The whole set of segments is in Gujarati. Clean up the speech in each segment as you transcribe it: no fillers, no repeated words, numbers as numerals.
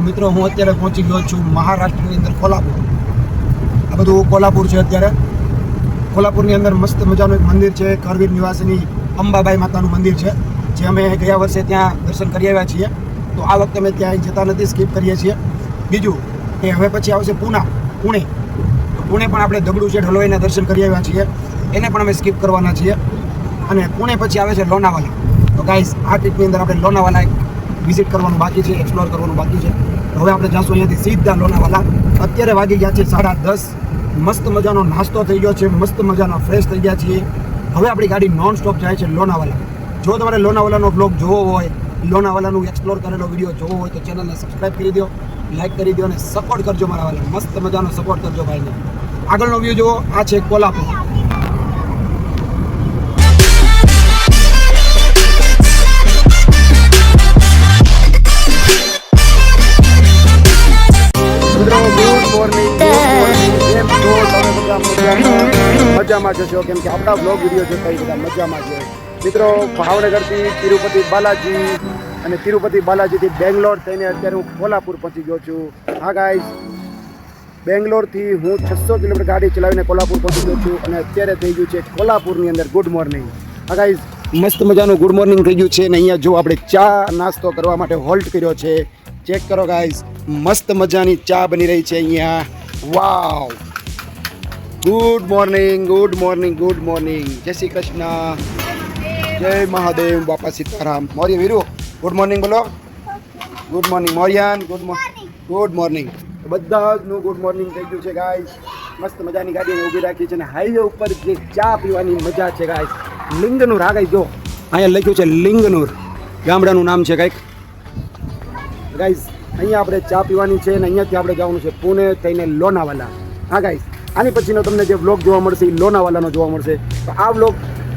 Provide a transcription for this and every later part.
મિત્રો હું અત્યારે પહોંચી ગયો છું મહારાષ્ટ્રની અંદર કોલ્હાપુર. આ બધું કોલ્હાપુર છે. અત્યારે કોલ્હાપુરની અંદર મસ્ત મજાનું એક મંદિર છે, કરવીર નિવાસીની અંબાબાઈ માતાનું મંદિર છે, જે અમે ગયા વર્ષે ત્યાં દર્શન કરી આવ્યા છીએ. તો આ વખતે અમે ત્યાં જતા નથી, સ્કીપ કરીએ છીએ. બીજું કે હવે પછી આવશે પુણે. પુણે પણ આપણે દગડુ શેઠ હલવાઈના દર્શન કરી આવ્યા છીએ, એને પણ અમે સ્કીપ કરવાના છીએ. અને પુણે પછી આવે છે લોનાવાલા. તો ગાઈઝ આ ટ્રીપની અંદર આપણે લોનાવાલા વિઝિટ કરવાનું બાકી છે, એક્સપ્લોર કરવાનું બાકી છે. હવે આપણે જઈશું અહીંયાથી સીધા લોનાવાલા. અત્યારે વાગી ગયા છે 10:30. મસ્ત મજાનો નાસ્તો થઈ ગયો છે, મસ્ત મજાનો ફ્રેશ થઈ ગયા છીએ. હવે આપણી ગાડી નોન સ્ટોપ જાય છે લોનાવાલા. જો તમારે લોનાવાલાનો બ્લોગ જોવો હોય, લોનાવાલાનું એક્સપ્લોર કરેલો વિડીયો જોવો હોય તો ચેનલને સબસ્ક્રાઈબ કરી દો, લાઈક કરી દો અને સપોર્ટ કરજો મારા વાલા. મસ્ત મજાનો સપોર્ટ કરજો ભાઈને. આગળનો વ્યૂ જુઓ, આ છે કોલ્હાપુર. મજામાં જશો, કેમ કે આપણા બ્લોગ વિડીયો જોતા બધા મજામાં જ હોય. મિત્રો ભાવનગરથી તિરુપતિ બાલાજી અને તિરુપતિ બાલાજીથી બેંગ્લોર થઈને અત્યારે હું કોલ્હાપુર પહોંચી ગયો છું. હા ગાઈઝ, બેંગ્લોરથી હું 600 કિલોમીટર ગાડી ચલાવીને કોલ્હાપુર પહોંચી ગયો છું અને અત્યારે થઈ ગયું છે કોલ્હાપુરની અંદર ગુડ મોર્નિંગ. હા ગાઈઝ, મસ્ત મજાનું ગુડ મોર્નિંગ થઈ ગયું છે. અને અહીંયા જો આપણે ચા નાસ્તો કરવા માટે હોલ્ટ કર્યો છે. ચેક કરો ગાઈઝ, મસ્ત મજાની ચા બની રહી છે અહીંયા. Wow, good morning, good morning, good morning. જય શ્રી કૃષ્ણ, જય મહાદેવ, બાપા સીતારામ. મૌર્ય વીરુ ગુડ મોર્નિંગ બોલો. ગુડ મોર્નિંગ મૌર્યન, ગુડ મોર્નિંગ. બધાનું ગુડ મોર્નિંગ થઈ ગયું છે ગાઈઝ. મસ્ત મજાની ગાડી ઊભી રાખી છે અને હાઈવે ઉપર જે ચા પીવાની મજા છે ગાઈઝ. લિંગનુર, આ ગાઈઝ જો અહીંયા લખ્યું છે લિંગનુર, ગામડાનું નામ છે કંઈક. ગાઈઝ અહીંયા આપણે ચા પીવાની છે અને અહીંયાથી આપણે જવાનું છે પુણે થઈને લોનાવાલા. હા ગાઈઝ, આની પછીનો તમને જે વ્લોગ જોવા મળશે એ લોનાવાલાનો જોવા મળશે. તો આ વ્લોગ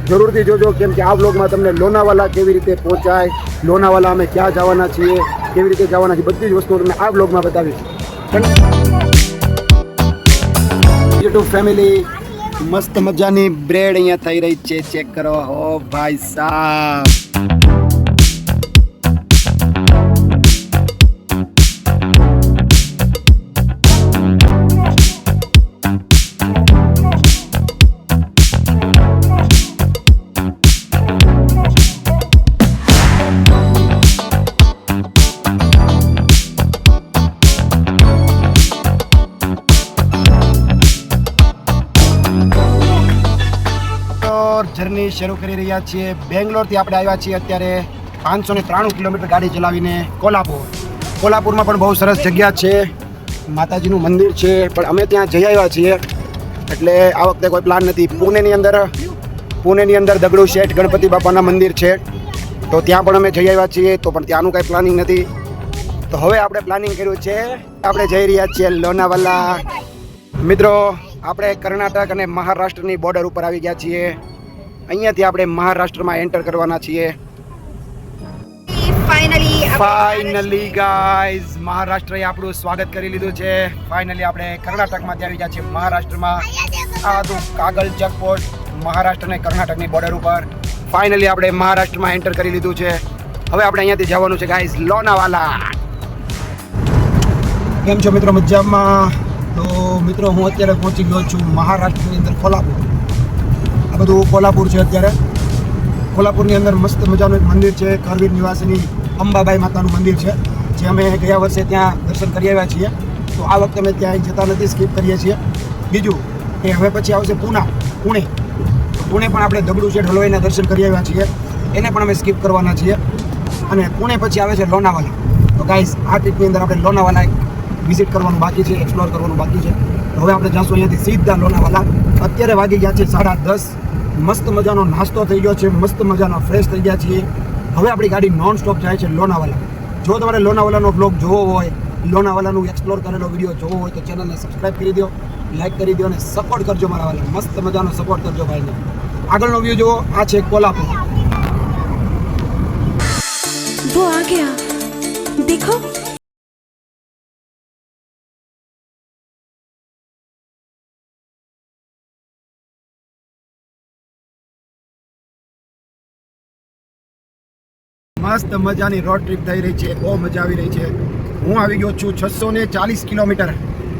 જરૂરથી જોજો, કેમ કે આ વ્લોગમાં તમને લોનાવાલા કેવી રીતે પહોંચાય, લોનાવાલા અમે ક્યાં જવાના છીએ, કેવી રીતે જવાના છીએ, બધી જ વસ્તુઓ તમને આ વ્લોગમાં બતાવીશ. યુટ્યુબ ફેમિલી, મસ્ત મજાની બ્રેડ અહીંયા થઈ રહી છે, ચેક કરો. ઓ ભાઈ સાહેબ, જર્ની શરૂ કરી રહ્યા છીએ. બેંગ્લોરથી આપણે આવ્યા છીએ અત્યારે 593 કિલોમીટર ગાડી ચલાવીને કોલ્હાપુર. કોલ્હાપુરમાં પણ બહુ સરસ જગ્યા છે, માતાજીનું મંદિર છે, પણ અમે ત્યાં જઈ આવ્યા છીએ એટલે આ વખતે કોઈ પ્લાન નથી. પુણેની અંદર દગડુ શેઠ ગણપતિ બાપાના મંદિર છે, તો ત્યાં પણ અમે જઈ આવ્યા છીએ, તો પણ ત્યાંનું કાંઈ પ્લાનિંગ નથી. તો હવે આપણે પ્લાનિંગ કર્યું છે, આપણે જઈ રહ્યા છીએ લોનાવાલા. મિત્રો આપણે કર્ણાટક અને મહારાષ્ટ્રની બોર્ડર ઉપર આવી ગયા છીએ. અહીંયાથી આપણે મહારાષ્ટ્રમાં એન્ટર કરવાના છીએ. ફાઇનલી ગાઈઝ, મહારાષ્ટ્રએ આપણું સ્વાગત કરી લીધું છે. ફાઇનલી આપણે કર્ણાટકમાંથી આવી ગયા છીએ મહારાષ્ટ્રમાં. આ હતું કાગલ ચેકપોસ્ટ, મહારાષ્ટ્ર અને કર્ણાટકની બોર્ડર ઉપર. ફાઇનલી આપણે મહારાષ્ટ્રમાં એન્ટર કરી લીધું છે. હવે આપણે અહીંયાથી જવાનું છે ગાઈઝ લોનાવાલા. કેમ છો મિત્રો, મજામાં? તો મિત્રો હું અત્યારે પહોંચી ગયો છું મહારાષ્ટ્રની અંદર કોલ્હાપુર. આ બધું કોલ્હાપુર છે. અત્યારે કોલ્હાપુરની અંદર મસ્ત મજાનું એક મંદિર છે, કરવીર નિવાસીની અંબાબાઈ માતાનું મંદિર છે, જે અમે ગયા વર્ષે ત્યાં દર્શન કરી આવ્યા છીએ. તો આ વખતે અમે ત્યાં જતા નથી, સ્કીપ કરીએ છીએ. બીજું કે હવે પછી આવશે પુણે પણ આપણે દગડુ શેઠ હલવાઈના દર્શન કરી આવ્યા છીએ, એને પણ અમે સ્કીપ કરવાના છીએ. અને પુણે પછી આવે છે લોનાવાલા. તો ગાઈઝ આ ટ્રીપની અંદર આપણે લોનાવાલા વિઝિટ કરવાનું બાકી છે, એક્સપ્લોર કરવાનું બાકી છે. હવે આપણે જઈશું અહીંયાથી સીધા લોનાવાલા. અત્યારે વાગી ગયા છે 10:30. મસ્ત મજાનો નાસ્તો થઈ ગયો છે, મસ્ત મજાનો ફ્રેશ થઈ ગયા છીએ. હવે આપણી ગાડી નોન સ્ટોપ જાય છે લોનાવાલા. જો તમારે લોનાવાલાનો બ્લોગ જોવો હોય, લોનાવાલાનું એક્સપ્લોર કરેલો વિડીયો જોવો હોય તો ચેનલને સબસ્ક્રાઈબ કરી દો, લાઈક કરી દો અને સપોર્ટ કરજો મારા વાલા. મસ્ત મજાનો સપોર્ટ કરજો ભાઈને. આગળનો વ્યૂ જુઓ, આ છે કોલ્હાપુર. वो आ गया, देखो. મસ્ત મજાની રોડ ટ્રીપ થઈ રહી છે, બહુ મજા આવી રહી છે. હું આવી ગયો છું 640 કિલોમીટર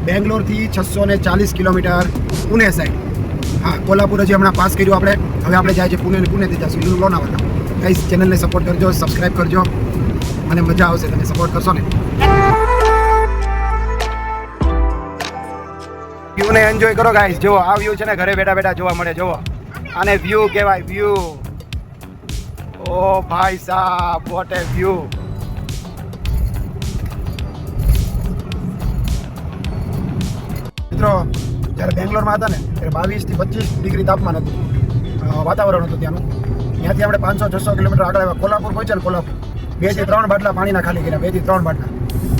બેંગ્લોરથી 640 કિલોમીટર પુણે સાઈડ. હા, કોલ્હાપુર હજી હમણાં પાસ કર્યું આપણે. હવે આપણે જાય છે પુણે, અને પુણેથી જઈશું લોનાવાલા. ગાઈસ, ચેનલને સપોર્ટ કરજો, સબસ્ક્રાઈબ કરજો, મને મજા આવશે તમે સપોર્ટ કરશો ને. વ્યૂને એન્જોય કરો ગાઈસ. જુઓ આ વ્યૂ છે ને ઘરે બેઠા બેઠા જોવા મળે. જુઓ આને વ્યૂ કહેવાય, વ્યૂ. ઓ ભાઈ સાહેબ, વોટ એ વ્યૂ. મિત્રો, જ્યારે બેંગ્લોરમાં હતા ને ત્યારે 22 થી 25 ડિગ્રી તાપમાન હતું, વાતાવરણ હતું ત્યાંનું. ત્યાંથી આપણે 500-600 કિલોમીટર આગળ આવ્યા, કોલ્હાપુર પહોંચ્યા ને. કોલ્હાપુર 2 થી 3 બાટલા પાણીના ખાલી કર્યા, 2 થી 3 બાટલા.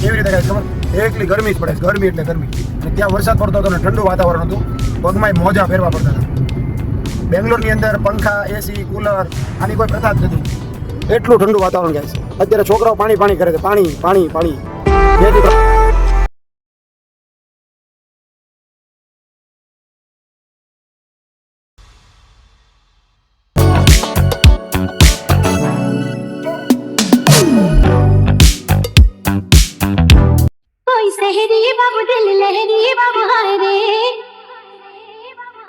કેવી રીતે કાંઈ ખબર? એકલી ગરમી જ પડે, ગરમી એટલે ગરમી. અને ત્યાં વરસાદ પડતો હતો ને ઠંડુ વાતાવરણ હતું, પગમાં મોજા પહેરવા પડતા હતા. બેંગ્લોરની અંદર પંખા, એસી, કુલર આની કોઈ પ્રથા જ નથી. એટલું ઠંડુ વાતાવરણ ગાય છે. અત્યારે છોકરાઓ પાણી પાણી કરે છે, પાણી પાણી પાણી. 2 થી 3 कोई सहरी बाबू दिल लहरी बाबू हाय रे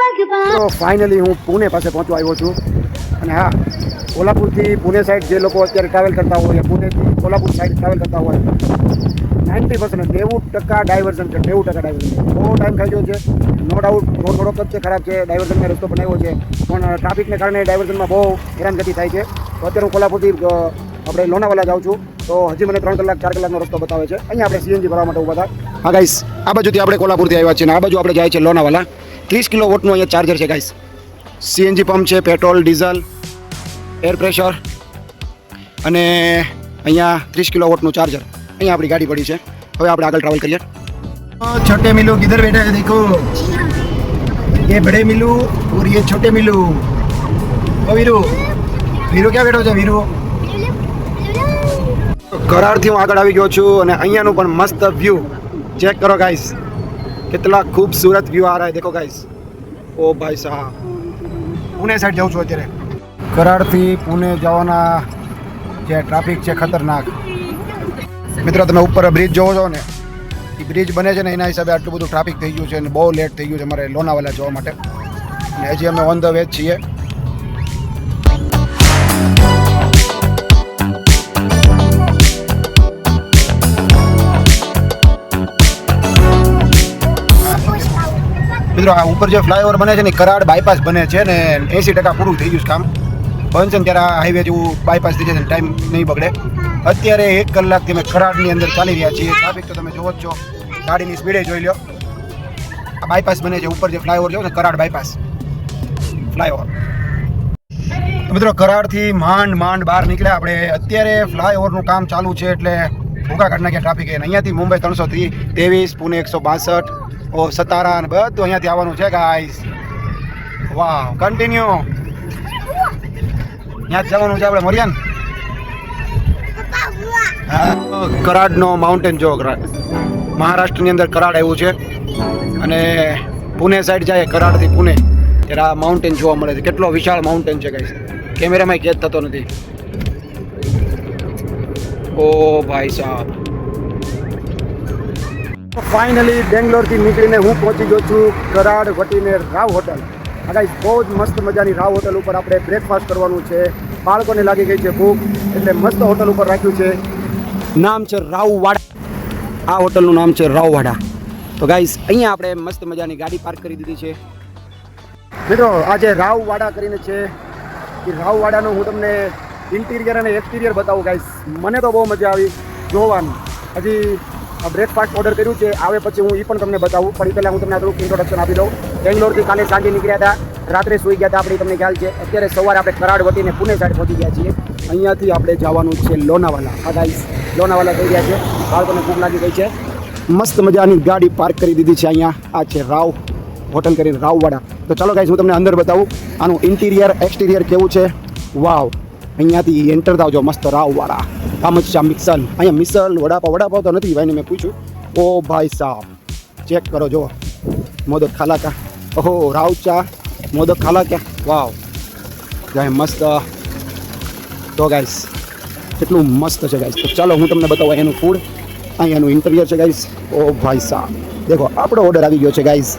भगवान. તો ફાઇનલી હું પુણે પાસે પહોંચવા આવ્યો છું. અને હા, કોલ્હાપુરથી પુણે સાઈડ જે લોકો અત્યારે ટ્રાવેલ કરતા હોય, પુણેથી કોલ્હાપુર સાઈડ ટ્રાવેલ કરતા હોય, 90% 90% ડાયવર્ઝન છે. 90% ડાયવર્ઝન. બહુ ટાઈમ થઈ ગયો છે, નો ડાઉટ. રોડ થોડોક જ છે ખરાબ છે, ડાયવર્ઝનનો રસ્તો બનાવ્યો છે, પણ ટ્રાફિકને કારણે ડાયવર્ઝનમાં બહુ હેરાનગતિ થાય છે. તો અત્યારે હું કોલ્હાપુરથી આપણે લોનાવાલા જાઉં છું. તો હજી મને 3 કલાક 4 કલાકનો રસ્તો બતાવે છે. અહીંયા આપણે સીએનજી ભરવા માટે ઊભા હતા. હા ગાઈસ, આ બાજુથી આપણે કોલ્હાપુરથી આવ્યા છીએ, અને આ બાજુ આપણે જાય છે લોનાવાલા. 30 કિલો વોટનું અહીંયા ચાર્જર છે ગાઈસ. સીએનજી પંપ છે, પેટ્રોલ, ડીઝલ, એર પ્રેશર, અને અહીંયા 30 કિલો વોટનું ચાર્જર. અહીંયા આપણી ગાડી પડી છે. હવે આપણે આગળ ટ્રાવેલ કરીએ. छोटे मिलू किधर बैठा है देखो, ये बड़े मिलू और ये छोटे मिलू. ओ वीरू, वीरू ક્યાં બેઠો છે? વીરુ કરારથી હું આગળ આવી ગયો છું, અને અહીંયાનું પણ મસ્ત વ્યૂ ચેક કરો ગાઈસ. કેટલા ખૂબસૂરત વ્યૂ આ રહા હે, દેખો ગાઈસ. ઓ ભાઈ સાહેબ, પુણે સાઈડ જાઉં છું અત્યારે. કરારથી પુણે જવાના જે ટ્રાફિક છે ખતરનાક. મિત્રો, તમે ઉપર બ્રિજ જોવો છો ને, એ બ્રિજ બને છે ને એના હિસાબે આટલું બધું ટ્રાફિક થઈ ગયું છે, અને બહુ લેટ થઈ ગયું છે અમારે લોનાવાલા જવા માટે. અને હજી અમે ઓન ધ વે જ છીએ. મિત્રો, આ ઉપર જે ફ્લાયઓવર બને છે ને, કરાડ બાયપાસ બને છે ને, 80% પૂરું થઈ ગયું છે કામ. બનશે ને ત્યારે આ હાઈવે જેવું બાયપાસ થઈ જશે, ટાઈમ નહીં બગડે. અત્યારે 1 કલાકથી અમે કરાડની અંદર ચાલી રહ્યા છીએ. ટ્રાફિક તો તમે જોવો જ છો, ગાડીની સ્પીડે જોઈ લો. આ બાયપાસ બને છે ઉપર જે ફ્લાયઓવર જોવો ને, કરાડ બાયપાસ ફ્લાયઓવર. મિત્રો, કરાડથી માંડ બહાર નીકળ્યા આપણે. અત્યારે ફ્લાયઓવરનું કામ ચાલુ છે એટલે ભૂકા કાઢ નાખ્યા ટ્રાફિક. અહીંયાથી મુંબઈ 323, પુણે 162, સતારા અને બધું અહીંયાથી આવવાનું છે ગાઈસ. વાહ, કન્ટિન્યુ ત્યાં જ જવાનું છે આપણે મોરિયાન. કરાડનો માઉન્ટેન જો, મહારાષ્ટ્રની અંદર કરાડ આવ્યું છે, અને પુણે સાઈડ જાય કરાડથી પુણે ત્યારે આ માઉન્ટેન જોવા મળે છે. કેટલો વિશાળ માઉન્ટેન છે ગાઈસ, કેમેરામાં કેદ થતો નથી. ઓ ભાઈ સાહેબ, ફાઇનલી બેંગ્લોરથી નીકળીને હું પહોંચી ગયો છું કરાડ વટીને રાવ હોટલ. આ ગાઈસ, બહુ જ મસ્ત મજાની રાવ હોટલ ઉપર આપણે બ્રેકફાસ્ટ કરવાનું છે. બાળકોને લાગી ગઈ છે ભૂખ, એટલે મસ્ત હોટલ ઉપર રાખ્યું છે. નામ છે રાવવાડા. આ હોટલનું નામ છે રાવવાડા. તો ગાઈસ, અહીંયા આપણે મસ્ત મજાની ગાડી પાર્ક કરી દીધી છે. મિત્રો, આ જે રાવવાડા કરીને છે, એ રાવવાડાનું હું તમને ઇન્ટિરિયર અને એક્સટિરિયર બતાવું ગાઈસ. મને તો બહુ મજા આવી જોવાનું. હજી બ્રેકફાસ્ટ ઓર્ડર કર્યું છે, આવે પછી હું એ પણ તમને બતાવું. પણ એ પહેલાં હું તમને થોડુંક ઇન્ટ્રોડક્શન આપી દઉં. બેંગ્લોરથી કાલે સાંજે નીકળ્યા હતા, રાત્રે સૂઈ ગયા હતા આપણે, તમને ખ્યાલ છે. અત્યારે સવારે આપણે કરાડ વટીને પુણે સાઈડ પહોંચી ગયા છીએ. અહીંયાથી આપણે જવાનું છે લોનાવાલા. આ ગાઈસ, લોનાવાલા થઈ ગયા છે. બાળકોને ભૂખ લાગી ગઈ છે. મસ્ત મજાની ગાડી પાર્ક કરી દીધી છે અહીંયા. આ છે રાવ હોટલ કરીને રાવવાડા. તો ચાલો ગાઈસ, હું તમને અંદર બતાવું આનું ઇન્ટિરિયર એક્સટિરિયર કેવું છે. વાવ, અહીંયાથી એન્ટર થાવ જો. મસ્ત રાવવાડા. કામચા મિસલ, અહીંયા મિસલ વડાપાવ તો નથી ભાઈને મેં પૂછ્યું. ઓ ભાઈ સાહેબ, ચેક કરો જો. મોદક ખાલા કા, ઓહો રાવ ચા મોદક ખાલા ક્યાં. વાવ ગાય, મસ્ત. તો ગાઈસ, કેટલું મસ્ત છે ગાઈસ. તો ચાલો હું તમને બતાવું એનું ફૂડ. અહીંયાનું ઇન્ટિરિયર છે ગાઈસ. ઓ ભાઈ સાહેબ દેખો આપણો ઓર્ડર આવી ગયો છે ગાઈસ.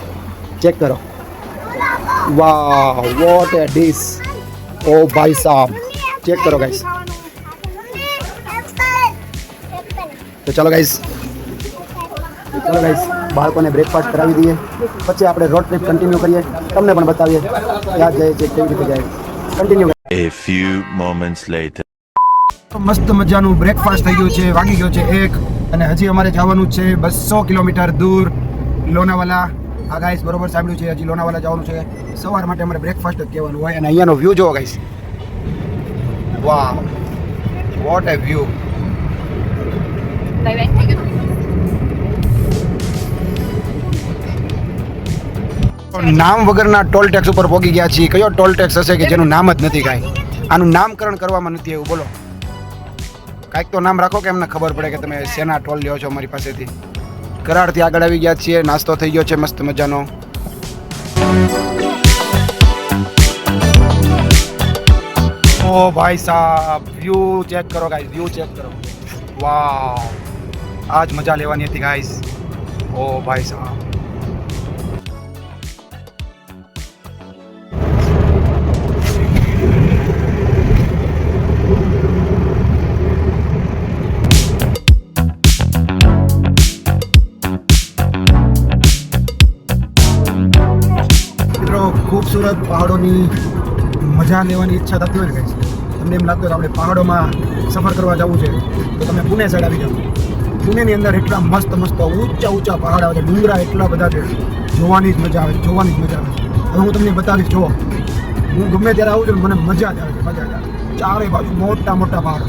ચેક કરો. Wow what A dish. ઓ ભાઈ સાહેબ ચેક કરો ગાઈસ. તો ચાલો ગાઈસ બાળકોને બ્રેકફાસ્ટ કરાવી દઈએ, પછી આપણે રોડ ટ્રીપ કન્ટિન્યુ કરીએ, તમને પણ બતાવીએ ક્યાં જાય છે, કેવી રીતે જાય. Continue. A few moments later. મસ્ત મજાનું બ્રેકફાસ્ટ થઈ ગયું છે, વાગી ગયો છે 1 અને હજી અમારે જવાનું છે 200 કિલોમીટર દૂર લોનાવાલા. આ ગાઈસ બરોબર સાંભળ્યું છે, હજી લોનાવાલા જવાનું છે. સવાર માટે અમારે બ્રેકફાસ્ટ જ કહેવાનું હોય. અને અહીંયાનો વ્યૂ જોવો guys. Wow what A view. નામ વગરના ટોલ ટેક્સ ઉપર પહોંચી ગયા છીએ. કયો ટોલ ટેક્સ હશે કે જેનું નામ જ નથી કાંઈ? આનું નામકરણ કરવામાં નથી એવું. બોલો કાંઈક તો નામ રાખો કે એમને ખબર પડે કે તમે શેના ટોલ લ્યો છો અમારી પાસેથી. કરાડથી આગળ આવી ગયા છીએ. નાસ્તો થઈ ગયો છે મસ્ત મજાનો. ઓ ભાઈ સાહેબ વ્યૂ ચેક કરો ગાઈસ, વ્યૂ ચેક કરો. વાવ આજ મજા લેવાની હતી ગાઈસ. ઓ ભાઈ સાહેબ ખૂબસૂરત પહાડોની મજા લેવાની ઈચ્છા થતી હોય ને ગાઈસ, તમને એમ લાગતું હોય કે આપણે પહાડોમાં સફર કરવા જવું છે તો તમે પુણે સાઈડ આવી જાઓ. પુણેની અંદર એટલા મસ્ત ઊંચા પહાડ આવે છે, ડુંગરા એટલા બધા છે, જોવાની જ મજા આવે છે, જોવાની જ મજા આવે છે. હવે હું તમને બતાવીશ. જુઓ હું ગમે ત્યારે આવું છું ને મને મજા જ આવે છે, મજા જ આવે. ચારે બાજુ મોટા પહાડો.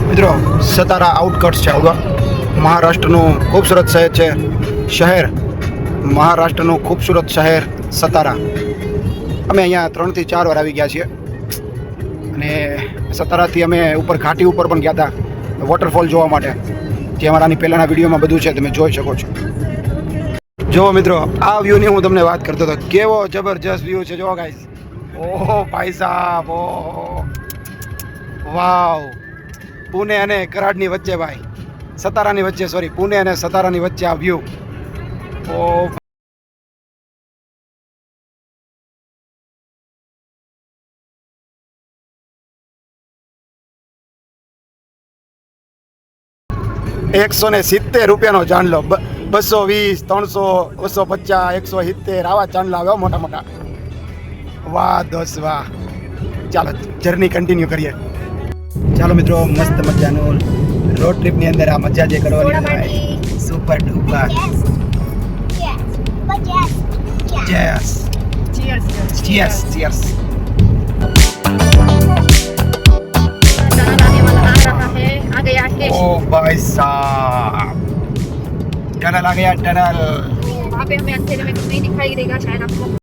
મિત્રો સતારા આઉટકટ્સ છે. મહારાષ્ટ્રનું ખૂબસૂરત શહેર મહારાષ્ટ્રનું ખૂબસૂરત શહેર સતારા. અમે અહીંયા 3 થી 4 વાર આવી ગયા છીએ અને સતારાથી અમે ઉપર ઘાટી ઉપર પણ ગયા હતા વોટરફોલ જોવા માટે. જે અમારાની પહેલાંના વિડીયોમાં બધું છે, તમે જોઈ શકો છો. જો મિત્રો આ વ્યૂની હું તમને વાત કરતો હતો, કેવો જબરજસ્ત વ્યૂ છે. જો ગાઈસ ઓહો ભાઈ સાહેબ, ઓહો વાવ. પુણે અને કરાડની વચ્ચે ભાઈ, સતારાની વચ્ચે, સોરી પુણે અને સતારાની વચ્ચે આ વ્યૂ. ઓ ₹170 ચાંદલો, 220, 300, 250, 170 આવા ચાંદલા આવે મોટા. વાહ દોસ્ત વાહ. ચાલો જર્ની કન્ટિન્યુ કરીએ. ચાલો મિત્રો મસ્ત મજાનું રોડ ટ્રીપની અંદર આ મજા જે કરવાની super duper. Cheers cheers cheers. ओ भाई साहब टनल आ गया, टनल. वहाँ पे हमें अंधेरे में कुछ नहीं दिखाई देगा शायद आपको.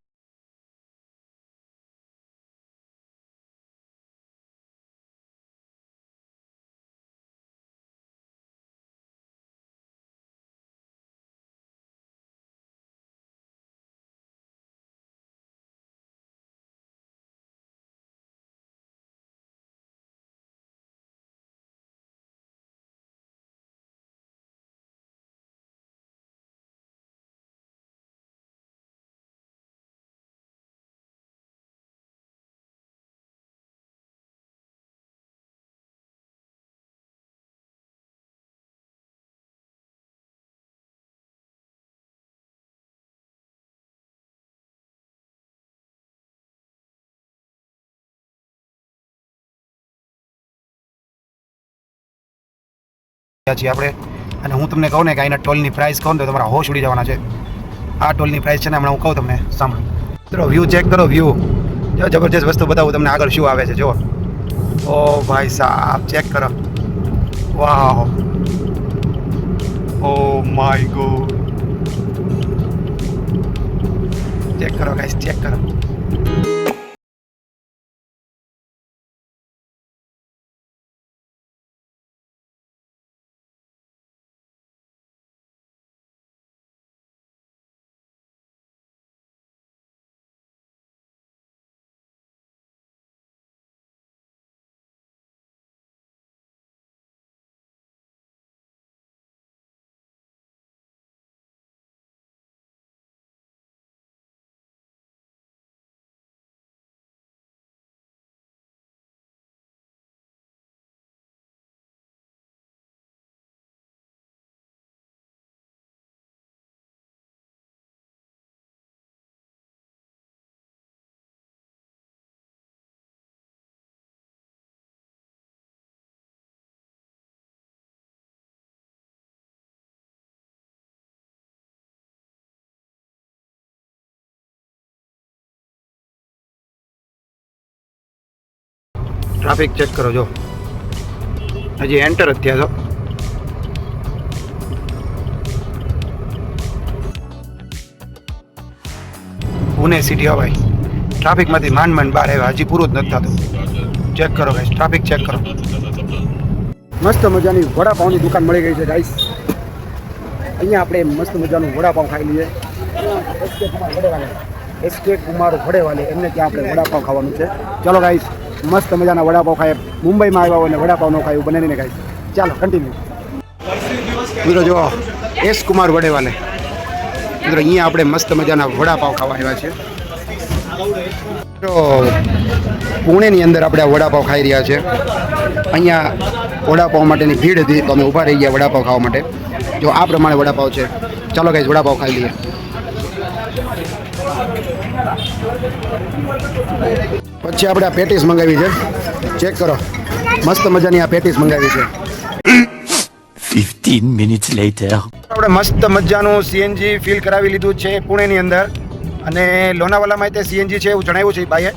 છીએ આપણે. અને હું તમને કહું ને કે અહીંના ટોલની પ્રાઇસ કહું ને તો તમારા હોશ ઉડી જવાના છે. આ ટોલની પ્રાઇસ છે ને હમણાં હું કહું તમને, સાંભળો. મિત્રો વ્યૂ ચેક કરો, વ્યૂ જો જબરજસ્ત વસ્તુ બતાવું તમને આગળ શું આવે છે જો. ઓ ભાઈ સાહેબ ચેક કરો, વાવ, ઓ માય ગોડ, ચેક કરો ગાઈસ, ચેક કરો. ટ્રાફિક ચેક કરો જો, હજી એન્ટર જ થયા છો. પુણે સિટી હો ભાઈ, ટ્રાફિકમાંથી માંડ બહાર આવ્યા, હજી પૂરું જ નથી થતું. ચેક કરો ગાઈસ, ટ્રાફિક ચેક કરો. મસ્ત મજાની વડાપાઉંની દુકાન મળી ગઈ છે ગાઈસ. અહીંયા આપણે મસ્ત મજાનું વડાપાઉં ખાઈ લઈએ. એસકે કુમાર વડેવાલે, એમને ત્યાં આપણે વડાપાઉં ખાવાનું છે. ચલો ગાઈસ, મસ્ત મજાના વડાપાઉં ખાઈએ. મુંબઈમાં આવ્યા હોય ને વડાપાઉં ન ખાય એવું બને નહીં ગાઈસ. ચાલો કન્ટિન્યુ. મિત્રો જો એસ કુમાર વડેવાલે, મિત્રો અહીંયા આપણે મસ્ત મજાના વડાપાઉં ખાવા આવ્યા છે. તો પુણેની અંદર આપણે આ વડાપાઉં ખાઈ રહ્યા છે. અહીંયા વડાપાઉં માટેની ભીડ હતી તો અમે ઊભા રહી ગયા વડાપાઉં ખાવા માટે. જો આ પ્રમાણે વડાપાઉં છે. ચાલો ગાઈસ વડાપાઉં ખાઈ લઈએ. પછી આપણે આ પેટીસ મંગાવી છે, ચેક કરો, મસ્ત મજાની આ પેટીસ મંગાવી છે. 15 minutes later. આપણે મસ્ત મજાનું સીએનજી ફિલ કરાવી લીધું છે પુણેની અંદર, અને લોનાવાલામાં તે સીએનજી છે એવું જણાવ્યું છે ભાઈએ.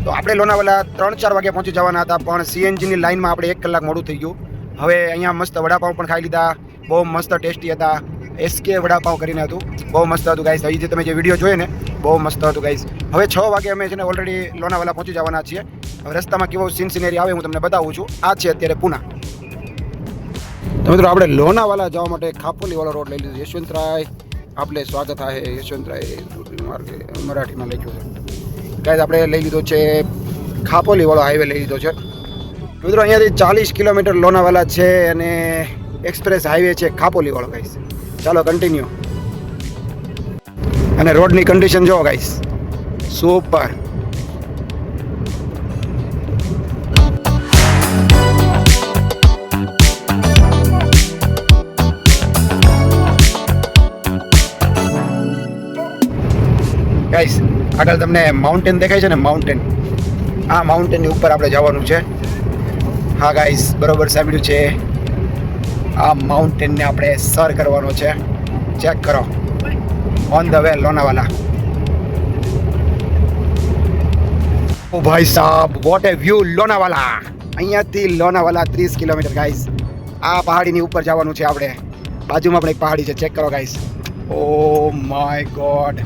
તો આપણે લોનાવાલા 3-4 વાગે પહોંચી જવાના હતા, પણ સીએનજીની લાઇનમાં આપણે 1 કલાક મોડું થઈ ગયું. હવે અહીંયા મસ્ત વડાપાઉં પણ ખાઈ લીધા, બહુ મસ્ત ટેસ્ટી હતા. એસકે વડાપાઉં કરીને હતું, બહુ મસ્ત હતું ગાઈસ. અહીં જે તમે જે વિડીયો જોયો ને બહુ મસ્ત હતું ગાઈસ. હવે 6 વાગે અમે છે ને ઓલરેડી લોનાવાલા પહોંચી જવાના છીએ. હવે રસ્તામાં કેવો સિનેરી આવે હું તમને બતાવું છું. આ છે અત્યારે પૂના. તો મિત્રો આપણે લોનાવાલા જવા માટે ખાપોલીવાળો રોડ લઈ લીધો. યશવંતરાય આપણે સ્વાગત आहे યશવંતરાય માર્ગે મરાઠીમાં લખ્યું છે ગાઈસ. આપણે લઈ લીધો છે ખાપોલીવાળો હાઈવે લઈ લીધો છે. મિત્રો અહીંયાથી 40 કિલોમીટર લોનાવાલા છે અને એક્સપ્રેસ હાઈવે છે ખાપોલીવાળો ગાઈસ. ચાલો કન્ટિન્યુ. અને રોડની કન્ડિશન જોવો ગાઈસ, સુપર. ગાઈસ આગળ તમને માઉન્ટેન દેખાય છે ને, માઉન્ટેન, આ માઉન્ટેનની ઉપર આપણે જવાનું છે. હા ગાઈસ બરોબર સાંભળ્યું છે, આ માઉન્ટેનને આપણે સર કરવાનો છે. ચેક કરો, ઓન ધ વે લોનાવાલા. ઓ ભાઈ સાહેબ, વોટ એ વ્યૂ લોનાવાલા. અહીંયાથી લોનાવાલા 30 કિલોમીટર ગાઈસ. આ પહાડીની ઉપર જવાનું છે આપણે. બાજુમાં પણ એક પહાડી છે, ચેક કરો guys. Oh my God,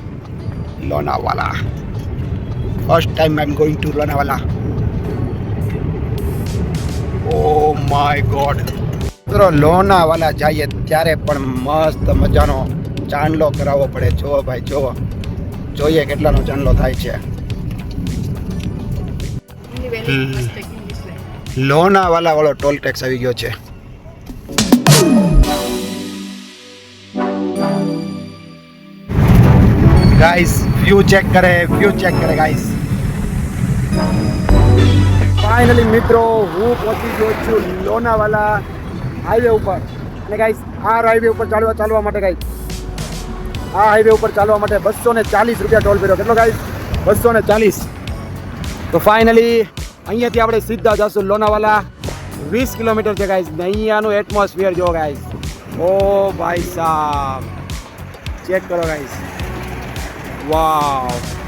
Lonavala. First time I am going to Lonavala. Oh my God. મિત્રો લોનાવાલા જઈએ ત્યારે પણ મસ્ત મજાનો ચાંદલો કરાવવો પડે. જુઓ ભાઈ, જુઓ, જોઈએ કેટલાનો ચાંદલો થાય છે. લોનાવાલા વાળો ટોલ ટેક્સ આવી ગયો છે. ગાઈસ વ્યૂ ચેક કરે, વ્યૂ ચેક કરે ગાઈસ. ફાઇનલી મિત્રો હું પહોંચી ગયો છું લોનાવાલા હાઈવે ઉપર. અને ગાઈસ આ હાઈવે ઉપર ચાલવા માટે ગાઈસ, આ હાઈવે ઉપર ચાલવા માટે 240 રૂપિયા ટોલ ભર્યો. કેટલો ગાઈસ? 240. તો ફાઇનલી અહીંયાથી આપણે સીધા જશું લોનાવાલા. 20 કિલોમીટર છે ગાઈસ. અહીંયાનું એટમોસ્ફિયર જો ગાઈસ. ઓ ભાઈ સાહેબ, ચેક કરો ગાઈસ. વાવ.